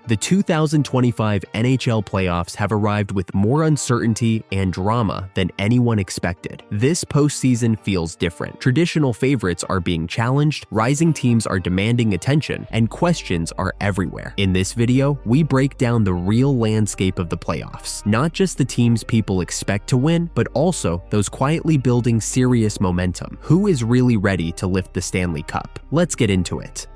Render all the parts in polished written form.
The 2025 NHL playoffs have arrived with more uncertainty and drama than anyone expected. This postseason feels different. Traditional favorites are being challenged, rising teams are demanding attention, and questions are everywhere. In this video, we break down the real landscape of the playoffs. Not just the teams people expect to win, but also those quietly building serious momentum. Who is really ready to lift the Stanley Cup? Let's get into it.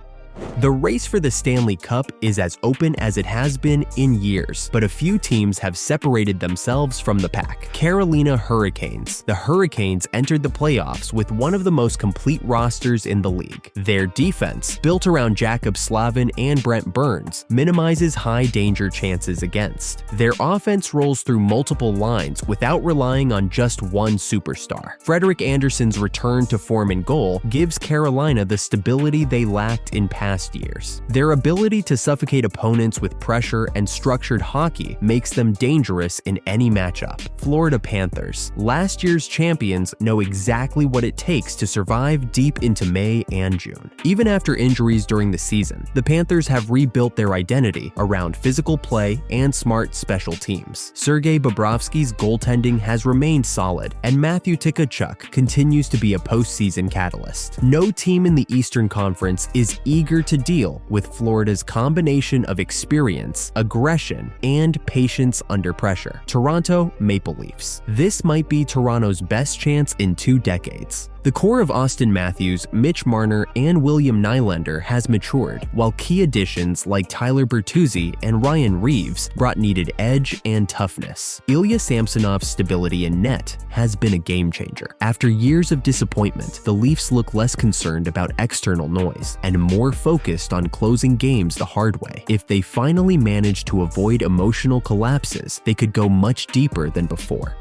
The race for the Stanley Cup is as open as it has been in years, but a few teams have separated themselves from the pack. Carolina Hurricanes. The Hurricanes entered the playoffs with one of the most complete rosters in the league. Their defense, built around Jacob Slavin and Brent Burns, minimizes high-danger chances against. Their offense rolls through multiple lines without relying on just one superstar. Frederik Andersen's return to form in goal gives Carolina the stability they lacked in past years. Their ability to suffocate opponents with pressure and structured hockey makes them dangerous in any matchup. Florida Panthers. Last year's champions know exactly what it takes to survive deep into May and June. Even after injuries during the season, the Panthers have rebuilt their identity around physical play and smart special teams. Sergei Bobrovsky's goaltending has remained solid, and Matthew Tkachuk continues to be a postseason catalyst. No team in the Eastern Conference is eager to deal with Florida's combination of experience, aggression, and patience under pressure. Toronto Maple Leafs. This might be Toronto's best chance in 2 decades. The core of Auston Matthews, Mitch Marner, and William Nylander has matured, while key additions like Tyler Bertuzzi and Ryan Reeves brought needed edge and toughness. Ilya Samsonov's stability in net has been a game changer. After years of disappointment, the Leafs look less concerned about external noise and more focused on closing games the hard way. If they finally manage to avoid emotional collapses, they could go much deeper than before.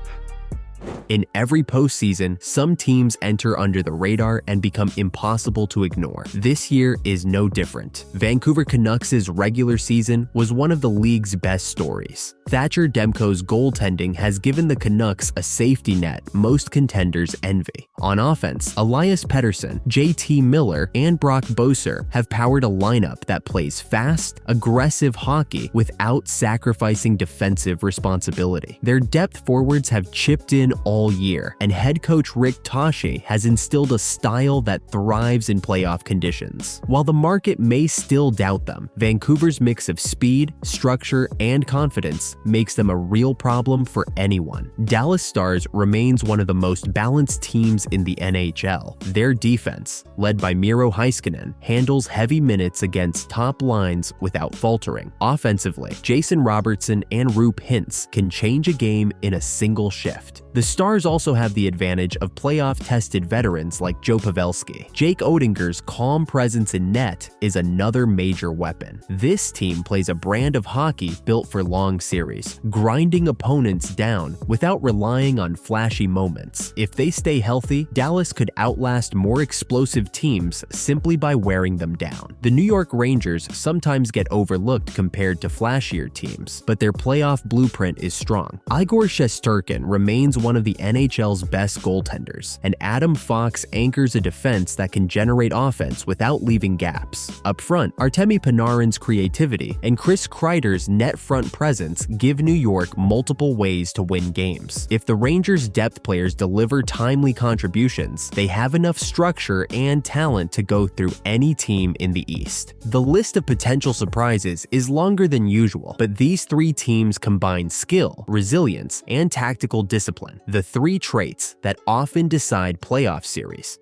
In every postseason, some teams enter under the radar and become impossible to ignore. This year is no different. Vancouver Canucks' regular season was one of the league's best stories. Thatcher Demko's goaltending has given the Canucks a safety net most contenders envy. On offense, Elias Pettersson, JT Miller, and Brock Bouchard have powered a lineup that plays fast, aggressive hockey without sacrificing defensive responsibility. Their depth forwards have chipped in all year, and head coach Rick Toshi has instilled a style that thrives in playoff conditions. While the market may still doubt them, Vancouver's mix of speed, structure, and confidence makes them a real problem for anyone. Dallas Stars remains one of the most balanced teams in the NHL. Their defense, led by Miro Heiskanen, handles heavy minutes against top lines without faltering. Offensively, Jason Robertson and Roope Hintz can change a game in a single shift. The Stars also have the advantage of playoff-tested veterans like Joe Pavelski. Jake Oettinger's calm presence in net is another major weapon. This team plays a brand of hockey built for long series, grinding opponents down without relying on flashy moments. If they stay healthy, Dallas could outlast more explosive teams simply by wearing them down. The New York Rangers sometimes get overlooked compared to flashier teams, but their playoff blueprint is strong. Igor Shesterkin remains one of the NHL's best goaltenders, and Adam Fox anchors a defense that can generate offense without leaving gaps. Up front, Artemi Panarin's creativity and Chris Kreider's net front presence give New York multiple ways to win games. If the Rangers' depth players deliver timely contributions, they have enough structure and talent to go through any team in the East. The list of potential surprises is longer than usual, but these 3 teams combine skill, resilience, and tactical discipline, the 3 traits that often decide playoff series.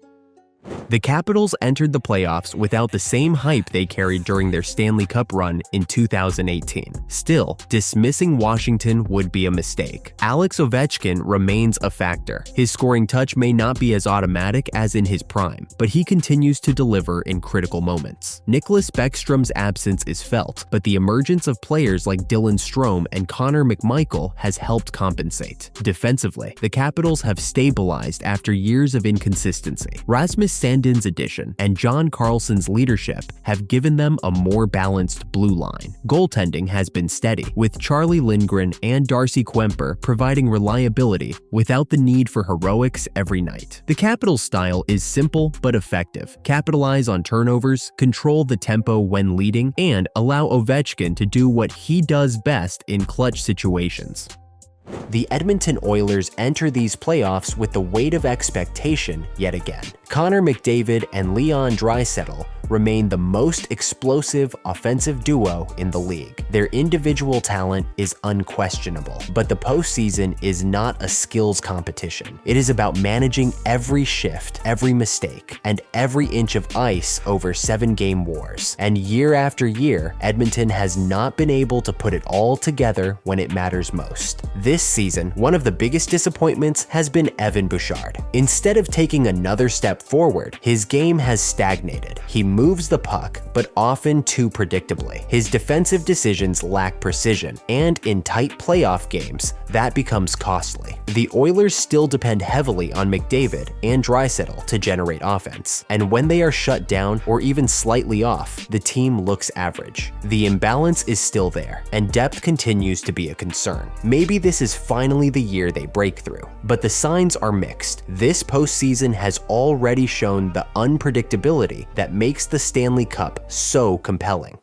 The Capitals entered the playoffs without the same hype they carried during their Stanley Cup run in 2018. Still, dismissing Washington would be a mistake. Alex Ovechkin remains a factor. His scoring touch may not be as automatic as in his prime, but he continues to deliver in critical moments. Nicklas Bäckström's absence is felt, but the emergence of players like Dylan Strome and Connor McMichael has helped compensate. Defensively, the Capitals have stabilized after years of inconsistency. Rasmus Sandin's addition and John Carlson's leadership have given them a more balanced blue line. Goaltending has been steady, with Charlie Lindgren and Darcy Kuemper providing reliability without the need for heroics every night. The Capitals' style is simple but effective. Capitalize on turnovers, control the tempo when leading, and allow Ovechkin to do what he does best in clutch situations. The Edmonton Oilers enter these playoffs with the weight of expectation yet again. Connor McDavid and Leon Draisaitl remain the most explosive offensive duo in the league. Their individual talent is unquestionable, but the postseason is not a skills competition. It is about managing every shift, every mistake, and every inch of ice over 7-game wars. And year after year, Edmonton has not been able to put it all together when it matters most. This season, one of the biggest disappointments has been Evan Bouchard. Instead of taking another step forward, his game has stagnated. He moves the puck, but often too predictably. His defensive decisions lack precision, and in tight playoff games, that becomes costly. The Oilers still depend heavily on McDavid and Draisaitl to generate offense, and when they are shut down or even slightly off, the team looks average. The imbalance is still there, and depth continues to be a concern. Maybe this is finally the year they break through, but the signs are mixed. This postseason has already shown the unpredictability that makes the Stanley Cup so compelling.